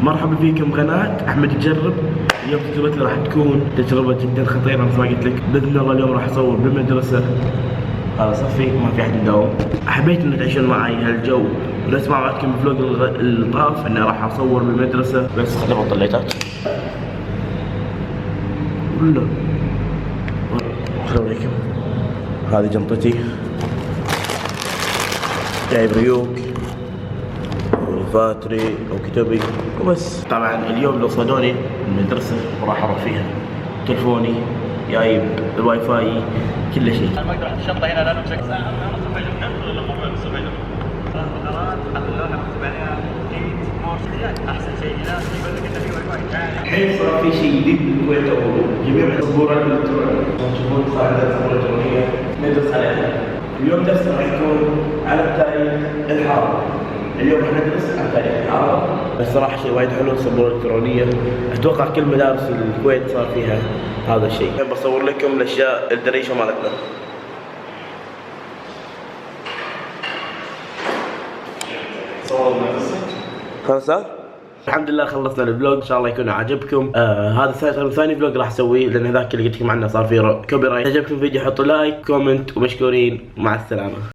مرحبا فيكم قناة أحمد يجرب. اليوم تجربتنا راح تكون تجربة جدا خطيرة مثل ما قلت لك. بإذن الله اليوم راح أصور بالمدرسة. هذا صفي ما في أحد مداوم. حبيت إن تعيشون معي هالجو ونسمع معكم فلوق الطاف إني راح أصور بالمدرسة. بس خلينا طلعتات. ولا السلام عليكم. هذه جنطتي. جايب ريوق فاتري وكتبي وبس. طبعا اليوم لو صادوني المدرسة وراح اروح فيها تلفوني جايب الواي فاي كل شيء. ما اقدر احط الشنطة هنا لانه بشكل ساعة انا صفيت النفط ولا مو صفيت القرارات خلوها مكتوب عليها كيت مورس احسن شيء هنا يقول لك انت في واي فاي. الحين صار في شيء جديد بالكويت او جميع الصبورة الالكترونية. تشوفون صار عندنا صبورة الكترونية ندرس عليها. اليوم درسنا راح يكون على التاريخ الحاضر. اليوم راح ندرس عن تاريخ الحاضر. الصراحة شيء وايد حلو الصبورة الإلكترونية. أتوقع كل مدارس الكويت صار فيها هذا الشيء. الحين بصور لكم الأشياء الدريشة مالتنا. خلاص الحمد لله خلصنا الفلوج. ان شاء الله يكون عجبكم. هذا ثاني فلوج راح اسويه لان هذاك اللي قلت لكم عنه صار فيه كوبي رايت. عجبكم الفيديو حطوا لايك كومنت ومشكورين. مع السلامة.